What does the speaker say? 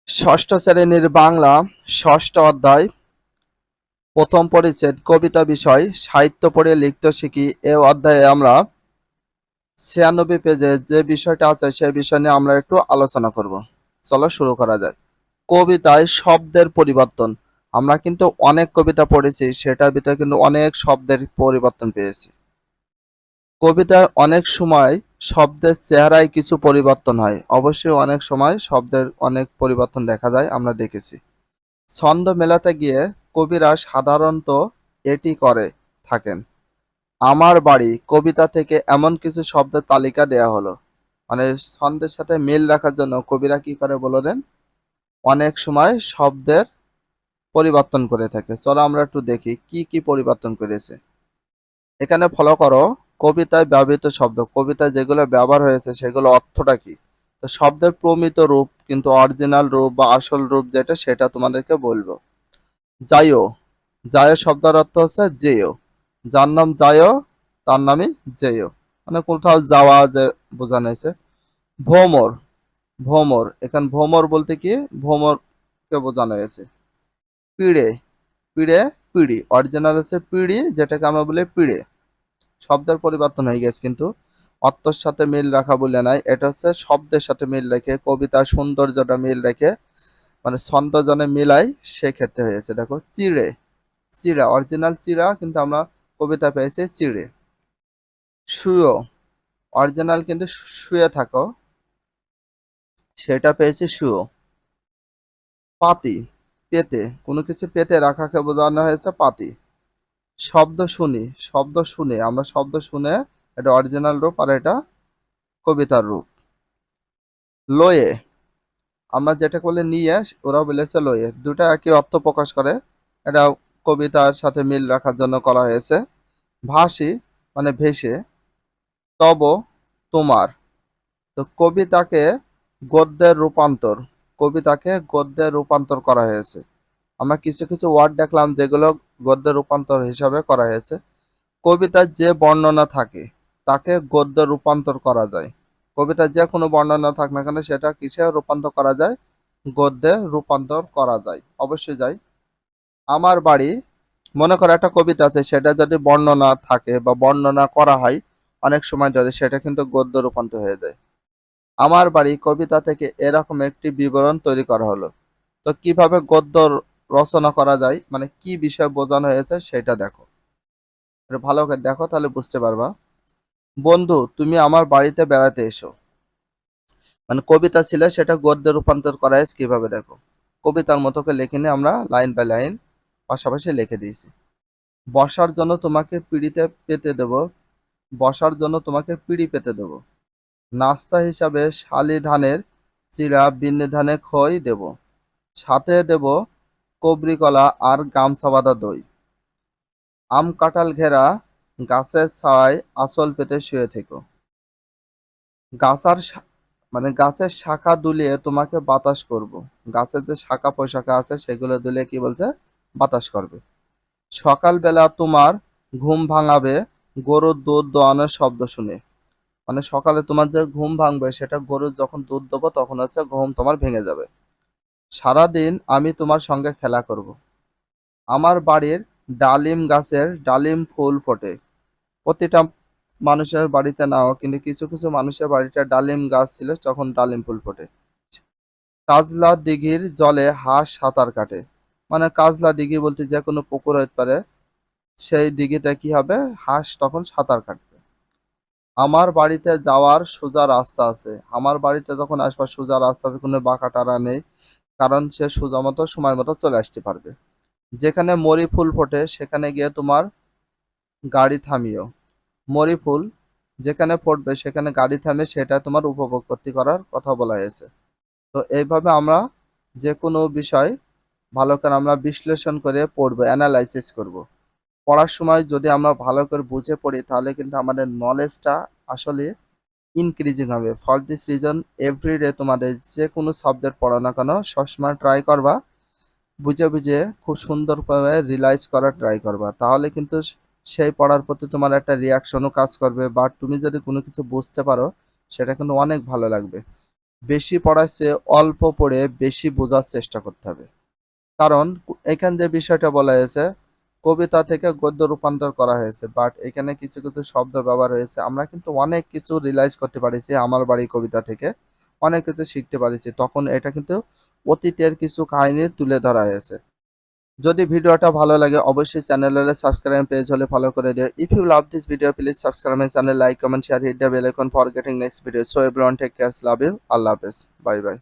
ষষ্ঠ শ্রেণীর বাংলা ষষ্ঠ অধ্যায় প্রথম পরিচ্ছেদ কবিতা বিষয় সাহিত্য পড়ে লিখতে শিখি। এ অধ্যায়ে আমরা 96 পেজে যে বিষয়টা আছে সেই বিষয় নিয়ে আমরা একটু আলোচনা করব। চলো শুরু করা যাক। কবিতায় শব্দের পরিবর্তন। আমরা কিন্তু অনেক কবিতা পড়েছি, সেটার ভিতরে কিন্তু অনেক শব্দের পরিবর্তন পেয়েছি। কবিতায় অনেক সময় শব্দের চেহারায় কিছু পরিবর্তন হয়, অবশ্যই অনেক সময় শব্দের অনেক পরিবর্তন দেখা যায়, আমরা দেখেছি। ছন্দ মেলাতে গিয়ে কবিরা সাধারণত এটি করে থাকেন। আমার বাড়ি কবিতা থেকে এমন কিছু শব্দের তালিকা দেয়া হলো। মানে ছন্দের সাথে মিল রাখার জন্য কবিরা কি করে বললেন, অনেক সময় শব্দের পরিবর্তন করে থাকে। চলো আমরা একটু দেখি কি কি পরিবর্তন করেছে। এখানে ফলো করো, কবিতায় ব্যবহৃত শব্দ, কবিতায় যেগুলো ব্যবহার হয়েছে সেগুলো অর্থটা কি। তো শব্দের প্রমিত রূপ কিন্তু অরিজিনাল রূপ বা আসল রূপ যেটা সেটা তোমাদেরকে বলবো। যাইও, যাইও শব্দের অর্থ হচ্ছে যেও, যার নাম যাইও তার নামই যেও, মানে কোথাও যাওয়া যে বোঝানো হয়েছে। ভ্রমর, ভ্রমর, এখানে ভ্রমর বলতে কি ভ্রমরকে বোঝানো হয়েছে। পিড়ে, পিড়ে পিড়ি, অরিজিনাল হচ্ছে পিড়ি যেটাকে আমরা বলি পিড়ে। শব্দের পরিবর্তন হয়ে গেছে কিন্তু অর্থের সাথে মিল রাখা বলে নাই, এটা হচ্ছে শব্দের সাথে মিল রেখে কবিতার সৌন্দর্যটা মিল রেখে, মানে ছন্দ জনে মিলাই সেক্ষেত্রে হয়েছে। দেখো চিড়ে, চিড়া অরিজিনাল চিড়া কিন্তু আমরা কবিতা পেয়েছি চিড়ে। শুয়ো, অরিজিনাল কিন্তু শুয়ে থাকো, সেটা পেয়েছি শুয়ো। পাতি, পেতে, কোনো কিছু পেতে রাখাকে বোঝানো হয়েছে পাতি। শব্দ শুনি, শব্দ শুনে, আমরা শব্দ শুনে, এটা অরিজিনাল রূপ আর এটা কবিতার রূপ। লয়ে, আমরা যেটা বলে নিয়ে, ওরা বলেছে লয়ে, দুটা একই অর্থ প্রকাশ করে, এটা কবিতার সাথে মিল রাখার জন্য করা হয়েছে। ভাসি মানে ভেসে। তব, তোমার। তো কবিতাকে গদ্যের রূপান্তর, কবিতাকে গদ্যের রূপান্তর করা হয়েছে। আমরা কিছু কিছু ওয়ার্ড দেখলাম যেগুলো গদ্যের রূপান্তর হিসাবে করা হয়েছে। কবিতার যে বর্ণনা থাকে তাকে গদ্যে রূপান্তর করা যায়। কবিতার যে কোনো বর্ণনা থাক না কেন সেটা কিসে রূপান্তর করা যায়, গদ্যে রূপান্তর করা যায়, অবশ্যই যায়। আমার বাড়ি, মনে করো একটা কবিতা আছে, সেটা যদি বর্ণনা থাকে বা বর্ণনা করা হয় অনেক সময় ধরে, সেটা কিন্তু গদ্য রূপান্তর হয়ে যায়। আমার বাড়ি কবিতা থেকে এরকম একটি বিবরণ তৈরি করা হলো। তো কিভাবে গদ্য রচনা করা যায়, মানে কি বিষয় বোঝানো হয়েছে সেটা দেখো, এটা ভালো করে দেখো তাহলে বুঝতে পারবা। বন্ধু তুমি আমার বাড়িতে বেড়াতে এসো, মানে কবিতা ছিল সেটা গদ্যে রূপান্তর করা হয়েছে কিভাবে দেখো। কবিতার মতো করে লিখে নিয়ে আমরা লাইন বাই লাইন পাশাপাশি লিখে দিয়েছি। বসার জন্য তোমাকে পিঁড়িতে পেতে দেব, বসার জন্য তোমাকে পিঁড়ি পেতে দেব। নাস্তা হিসাবে শালি ধানের চিড়া বিন্নি ধানে খই দেব, সাথে দেব কবরি কলা আর গামছা বাঁধা দই। আম কাঁঠাল ঘেরা গাছের ছায়ায় আঁচল পেতে শুয়ে থেকো। গাছার মানে গাছের শাখা দুলিয়ে তোমাকে বাতাস করব। গাছের যে শাখা পোশাখা আছে সেগুলো দুলিয়ে কি বলছে, বাতাস করবে। সকালবেলা তোমার ঘুম ভাঙাবে গরুর দুধ দোয়ানোর শব্দ শুনে, মানে সকালে তোমার যে ঘুম ভাঙবে সেটা গরুর যখন দুধ দেবো তখন হচ্ছে ঘুম তোমার ভেঙে যাবে। সারাদিন আমি তোমার সঙ্গে খেলা করব। আমার বাড়ির ডালিম গাছের ডালিম ফুল ফোটে। প্রতিটা মানুষের বাড়িতে নাও কিন্তু কিছু কিছু মানুষের বাড়িতে ডালিম গাছ ছিল তখন ডালিম ফুল ফোটে। কাজলা দিঘির জলে হাঁস সাঁতার কাটে, মানে কাজলা দিঘি বলতে যে কোনো পুকুর হতে পারে, সেই দিঘিতে কি হবে, হাঁস তখন সাঁতার কাটবে। আমার বাড়িতে যাওয়ার সোজা রাস্তা আছে, আমার বাড়িতে যখন আসবা সোজা রাস্তা আছে, কোনো বাঁকা টারা নেই, কারণ সে সোজা মতো সময় মতো চলে আসতে পারবে। যেখানে মরি ফুল ফোটে সেখানে গিয়ে তোমার গাড়ি থামিও। মরি ফুল যেখানে ফুটবে সেখানে গাড়ি থামে, সেটা তোমার উপভোগ করতে করার কথা বলা হয়েছে। তো এইভাবে আমরা যে কোনো বিষয় ভালো করে আমরা বিশ্লেষণ করে পড়বো, অ্যানালাইসিস করব। পড়ার সময় যদি আমরা ভালো করে বুঝে পড়ি তাহলে কিন্তু আমাদের নলেজটা আসলে ইনক্রিজিং হবে। ফর দিস রিজন এভরিডে তোমাদের যে কোনো সাবজেক্ট পড়ো না কেন সবসময় ট্রাই করবা বুঝে বুঝে খুব সুন্দরভাবে রিলাইজ করার ট্রাই করবা, তাহলে কিন্তু সেই পড়ার প্রতি তোমার একটা রিয়াকশনও কাজ করবে, বা তুমি যদি কোনো কিছু বুঝতে পারো সেটা কিন্তু অনেক ভালো লাগবে। বেশি পড়ার চেয়ে অল্প পড়ে বেশি বোঝার চেষ্টা করতে হবে। কারণ এখানে যে বিষয়টা বলা হয়েছে, কবিতা থেকে গদ্য রূপান্তর করা হয়েছে, বাট এখানে কিছু কিছু শব্দ ব্যবহার হয়েছে। আমরা কিন্তু অনেক কিছু রিয়ালাইজ করতে পারিছি আমার বাড়ি কবিতা থেকে, অনেক কিছু শিখতে পারিছি। তখন এটা কিন্তু অতীতের কিছু কাহিনী তুলে ধরা হয়েছে। যদি ভিডিওটা ভালো লাগে অবশ্যই চ্যানেলের সাবস্ক্রাইব পেজ হলে ফলো করে দিও। If you love this video please subscribe my channel, like, comment, share, hit the bell icon for getting next video. So everyone take care, love you, আল্লাহ হাফেজ, বাই বাই।